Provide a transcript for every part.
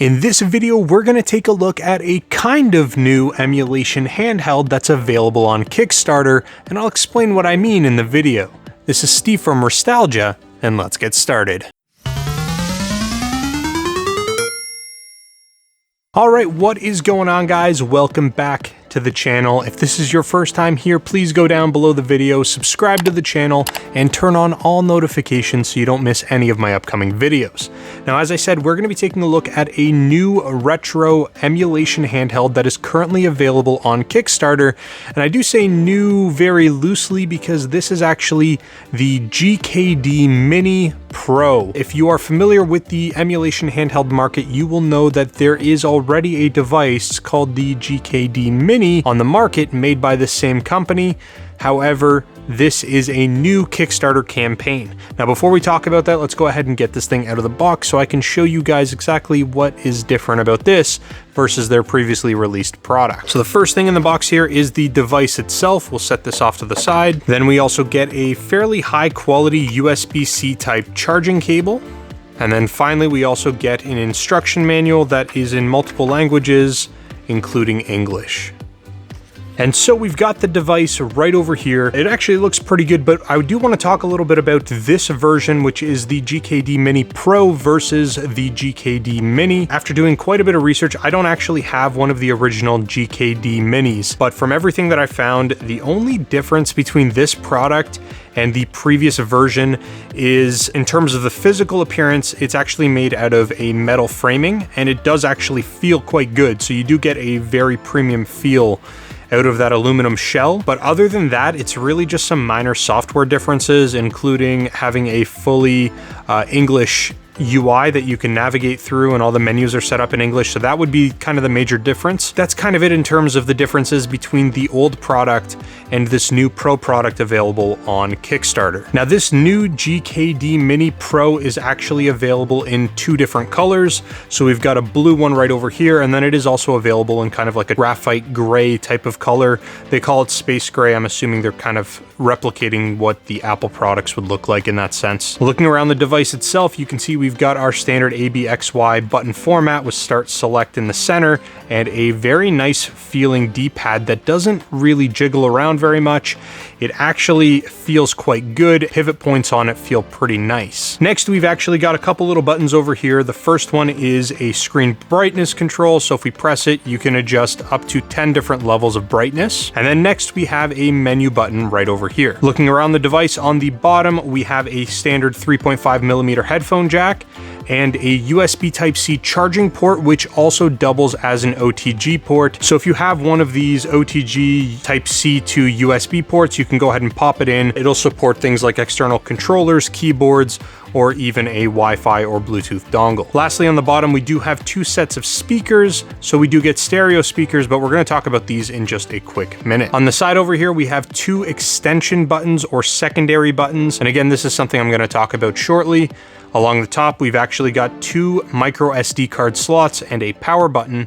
In this video, we're going to take a look at a kind of new emulation handheld that's available on Kickstarter, and I'll explain what I mean in the video. This is Steve from Restalgia, and let's get started. Alright, what is going on, guys? Welcome back to the channel. If this is your first time here, please go down below the video, subscribe to the channel, and turn on all notifications so you don't miss any of my upcoming videos. Now, as I said, we're going to be taking a look at a new retro emulation handheld that is currently available on Kickstarter, and I do say new very loosely because this is actually the GKD Mini Pro. If you are familiar with the emulation handheld market, you will know that there is already a device called the GKD Mini on the market made by the same company. However, this is a new Kickstarter campaign. Now, before we talk about that, let's go ahead and get this thing out of the box so I can show you guys exactly what is different about this versus their previously released product. So the first thing in the box here is the device itself. We'll set this off to the side. Then we also get a fairly high quality USB-C type charging cable. And then finally, we also get an instruction manual that is in multiple languages, including English. And so we've got the device right over here. It actually looks pretty good, but I do want to talk a little bit about this version, which is the GKD Mini Pro versus the GKD Mini. After doing quite a bit of research, I don't actually have one of the original GKD Minis, but from everything that I found, the only difference between this product and the previous version is in terms of the physical appearance. It's actually made out of a metal framing, and it does actually feel quite good. So you do get a very premium feel out of that aluminum shell. But other than that, it's really just some minor software differences, including having a fully English UI that you can navigate through, and all the menus are set up in English. So that would be kind of the major difference. That's kind of it in terms of the differences between the old product and this new Pro product available on Kickstarter. Now, this new GKD Mini Pro is actually available in two different colors. So we've got a blue one right over here, and then it is also available in kind of like a graphite gray type of color. They call it space gray. I'm assuming they're kind of replicating what the Apple products would look like in that sense. Looking around the device itself, you can see we've got our standard ABXY button format with start select in the center and a very nice feeling D-pad that doesn't really jiggle around very much. It actually feels quite good. Pivot points on it feel pretty nice. Next, we've actually got a couple little buttons over here. The first one is a screen brightness control. So if we press it, you can adjust up to 10 different levels of brightness. And then next we have a menu button right over here. Looking around the device, on the bottom, we have a standard 3.5mm headphone jack and a USB Type-C charging port, which also doubles as an OTG port. So if you have one of these OTG Type-C to USB ports, you can go ahead and pop it in. It'll support things like external controllers, keyboards, or even a Wi-Fi or Bluetooth dongle. Lastly, on the bottom, we do have two sets of speakers. So we do get stereo speakers, but we're going to talk about these in just a quick minute. On the side over here, we have two extension buttons or secondary buttons. And again, this is something I'm going to talk about shortly. Along the top, we've actually got two micro SD card slots and a power button.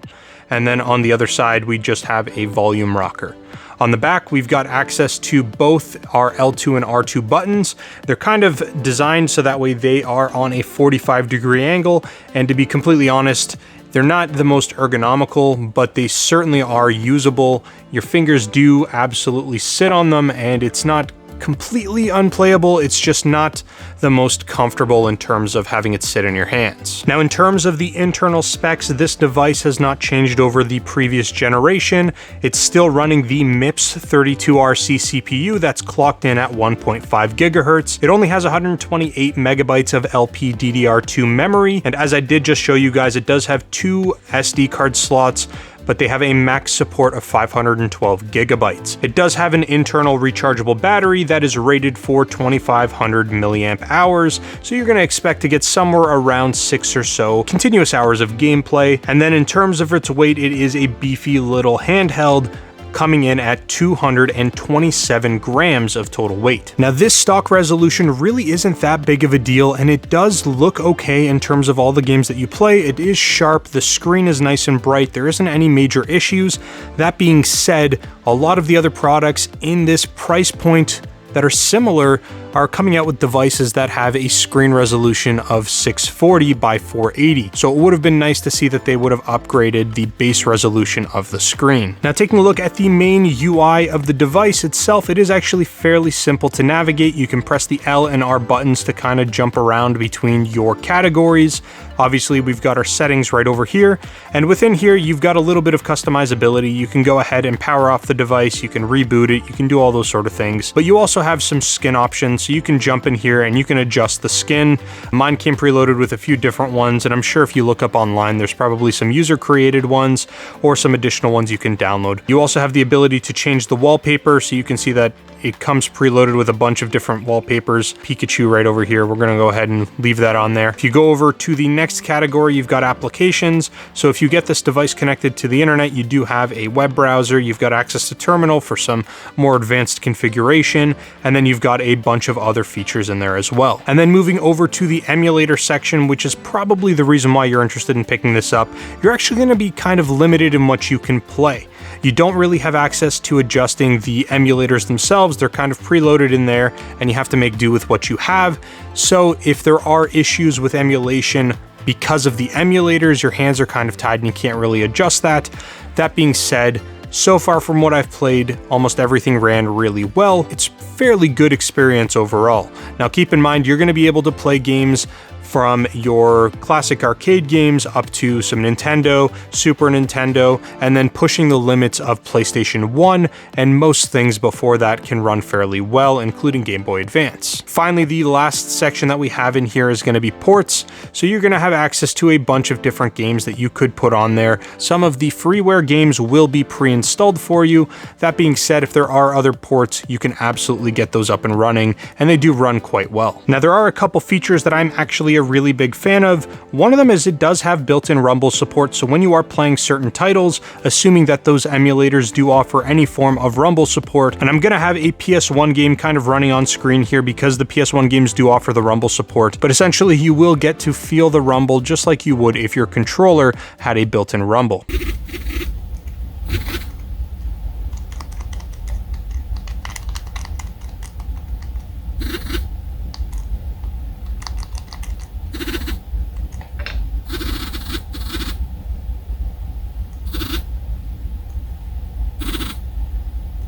And then on the other side, we just have a volume rocker. On the back, we've got access to both our L2 and R2 buttons. They're kind of designed so that way they are on a 45-degree angle. And to be completely honest, they're not the most ergonomical, but they certainly are usable. Your fingers do absolutely sit on them, and it's not completely unplayable. It's just not the most comfortable in terms of having it sit in your hands. Now, in terms of the internal specs, this device has not changed over the previous generation. It's still running the MIPS 32RC CPU that's clocked in at 1.5 gigahertz. It only has 128 megabytes of LPDDR2 memory. And as I did just show you guys, it does have two SD card slots, but they have a max support of 512 gigabytes. It does have an internal rechargeable battery that is rated for 2500 milliamp hours, so you're going to expect to get somewhere around 6 or so continuous hours of gameplay. And then in terms of its weight, it is a beefy little handheld, coming in at 227 grams of total weight. Now, this stock resolution really isn't that big of a deal, and it does look okay in terms of all the games that you play. It is sharp, the screen is nice and bright, there isn't any major issues. That being said, a lot of the other products in this price point that are similar are coming out with devices that have a screen resolution of 640 by 480. So it would have been nice to see that they would have upgraded the base resolution of the screen. Now, taking a look at the main UI of the device itself, it is actually fairly simple to navigate. You can press the L and R buttons to kind of jump around between your categories. Obviously, we've got our settings right over here, and within here, you've got a little bit of customizability. You can go ahead and power off the device, you can reboot it, you can do all those sort of things, but you also have some skin options, so you can jump in here and you can adjust the skin. Mine came preloaded with a few different ones, and I'm sure if you look up online, there's probably some user-created ones or some additional ones you can download. You also have the ability to change the wallpaper, so you can see that it comes preloaded with a bunch of different wallpapers. Pikachu right over here, we're gonna go ahead and leave that on there. If you go over to the next category, you've got applications. So if you get this device connected to the internet, you do have a web browser, you've got access to terminal for some more advanced configuration, and then you've got a bunch of other features in there as well. And then moving over to the emulator section, which is probably the reason why you're interested in picking this up, you're actually gonna be kind of limited in what you can play. You don't really have access to adjusting the emulators themselves. They're kind of preloaded in there, and you have to make do with what you have. So if there are issues with emulation because of the emulators, your hands are kind of tied and you can't really adjust that. That being said, so far from what I've played, almost everything ran really well. It's fairly good experience overall. Now keep in mind, you're gonna be able to play games from your classic arcade games up to some Nintendo, Super Nintendo, and then pushing the limits of PlayStation 1, and most things before that can run fairly well, including Game Boy Advance. Finally, the last section that we have in here is going to be ports, so you're going to have access to a bunch of different games that you could put on there. Some of the freeware games will be pre-installed for you. That being said, if there are other ports, you can absolutely get those up and running, and they do run quite well. Now, there are a couple features that I'm actually a really big fan of. One of them is it does have built-in rumble support, so when you are playing certain titles, assuming that those emulators do offer any form of rumble support, and I'm gonna have a PS1 game kind of running on screen here because the PS1 games do offer the rumble support, but essentially you will get to feel the rumble just like you would if your controller had a built-in rumble.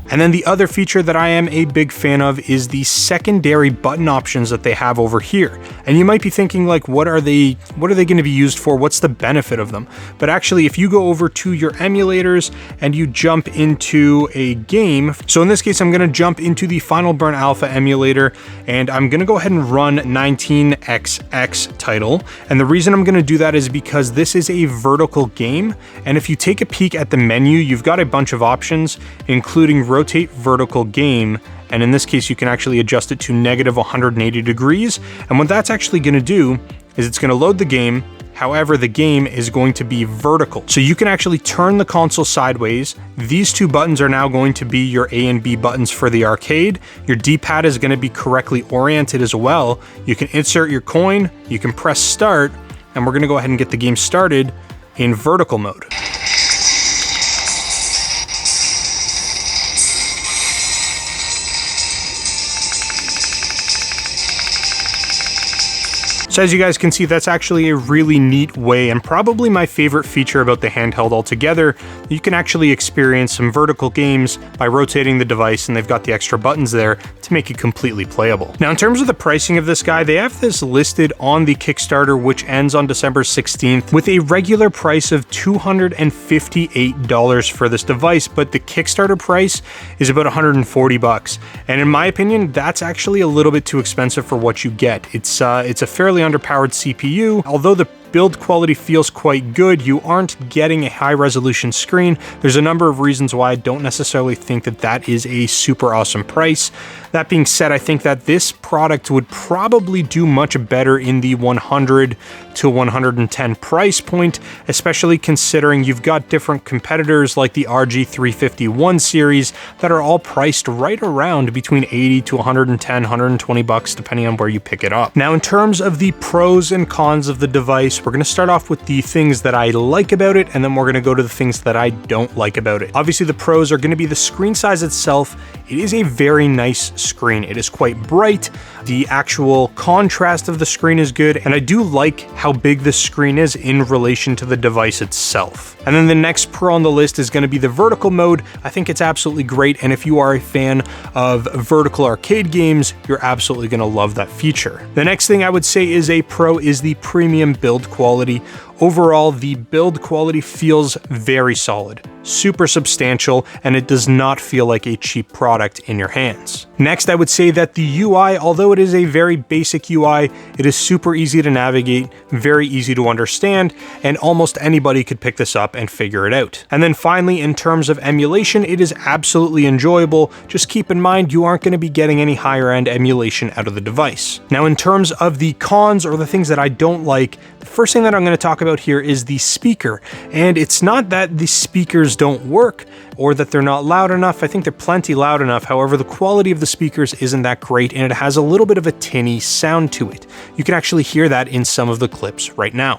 And then the other feature that I am a big fan of is the secondary button options that they have over here. And you might be thinking, like, what are they going to be used for? What's the benefit of them? But actually, if you go over to your emulators and you jump into a game, so in this case, I'm going to jump into the Final Burn Alpha emulator, and I'm going to go ahead and run 19XX title. And the reason I'm going to do that is because this is a vertical game. And if you take a peek at the menu, you've got a bunch of options, including rotate vertical game, and in this case you can actually adjust it to negative 180 degrees, and what that's actually going to do is it's going to load the game. However, the game is going to be vertical, so you can actually turn the console sideways. These two buttons are now going to be your A and B buttons for the arcade. Your D-pad is going to be correctly oriented as well. You can insert your coin, you can press start, and we're going to go ahead and get the game started in vertical mode. So as you guys can see, that's actually a really neat way, and probably my favorite feature about the handheld altogether. You can actually experience some vertical games by rotating the device, and they've got the extra buttons there to make it completely playable. Now, in terms of the pricing of this guy, they have this listed on the Kickstarter, which ends on December 16th, with a regular price of $258 for this device, but the Kickstarter price is about 140 bucks. And in my opinion, that's actually a little bit too expensive for what you get. It's a fairly underpowered CPU. Although the build quality feels quite good, you aren't getting a high resolution screen. There's a number of reasons why I don't necessarily think that that is a super awesome price. That being said, I think that this product would probably do much better in the 100 to 110 price point, especially considering you've got different competitors like the RG351 series that are all priced right around between 80 to 110, 120 bucks, depending on where you pick it up. Now, in terms of the pros and cons of the device, we're going to start off with the things that I like about it, and then we're going to go to the things that I don't like about it. Obviously, the pros are going to be the screen size itself it is a very nice screen. It is quite bright. The actual contrast of the screen is good, and I do like how big the screen is in relation to the device itself. And then the next Pro on the list is going to be the vertical mode. I think it's absolutely great, and if you are a fan of vertical arcade games, you're absolutely going to love that feature. The next thing I would say is a Pro is the premium build quality. Overall, the build quality feels very solid, super substantial, and it does not feel like a cheap product in your hands. Next, I would say that the UI, although it is a very basic UI, it is super easy to navigate, very easy to understand, and almost anybody could pick this up and figure it out. And then finally, in terms of emulation, it is absolutely enjoyable. Just keep in mind, you aren't going to be getting any higher end emulation out of the device. Now, in terms of the cons or the things that I don't like, the first thing that I'm going to talk about here is the speaker. And it's not that the speakers don't work or that they're not loud enough. I think they're plenty loud enough. However, the quality of the speakers isn't that great, and it has a little bit of a tinny sound to it. You can actually hear that in some of the clips right now.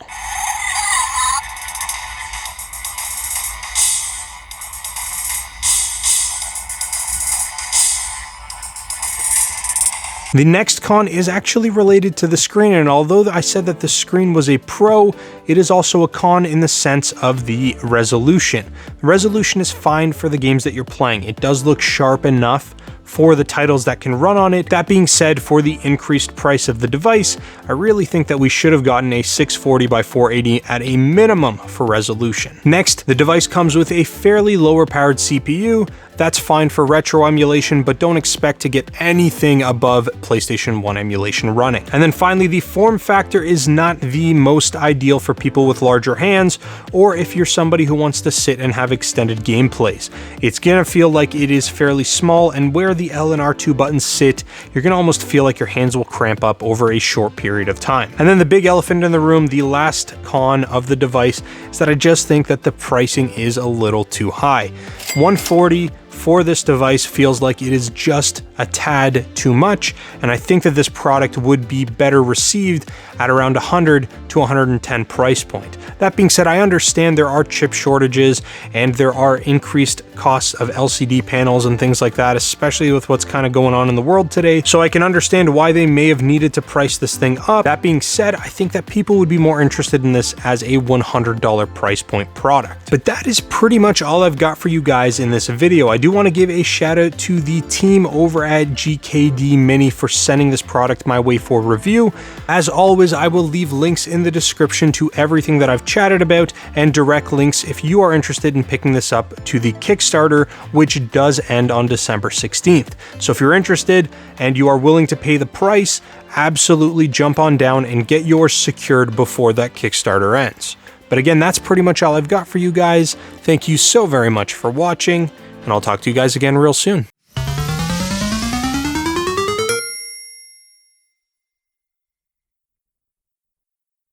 The next con is actually related to the screen, and although I said that the screen was a Pro, it is also a con in the sense of the resolution. The resolution is fine for the games that you're playing. It does look sharp enough for the titles that can run on it. That being said, for the increased price of the device, I really think that we should have gotten a 640 by 480 at a minimum for resolution. Next, the device comes with a fairly lower powered CPU. That's fine for retro emulation, but don't expect to get anything above PlayStation 1 emulation running. And then finally, the form factor is not the most ideal for people with larger hands, or if you're somebody who wants to sit and have extended gameplays. It's gonna feel like it is fairly small, and where the L and R2 buttons sit, you're gonna almost feel like your hands will cramp up over a short period of time. And then the big elephant in the room, the last con of the device, is that I just think that the pricing is a little too high. $140 for this device feels like it is just a tad too much, and I think that this product would be better received at around 100 to 110 price point. That being said, I understand there are chip shortages and there are increased costs of LCD panels and things like that, especially with what's kind of going on in the world today, so I can understand why they may have needed to price this thing up. That being said, I think that people would be more interested in this as a $100 price point product. But that is pretty much all I've got for you guys in this video. I do want to give a shout out to the team over at GKD Mini for sending this product my way for review. As always, I will leave links in the description to everything that I've chatted about and direct links if you are interested in picking this up to the Kickstarter, which does end on December 16th. So if you're interested and you are willing to pay the price, absolutely jump on down and get yours secured before that Kickstarter ends. But again, that's pretty much all I've got for you guys. Thank you so very much for watching, and I'll talk to you guys again real soon.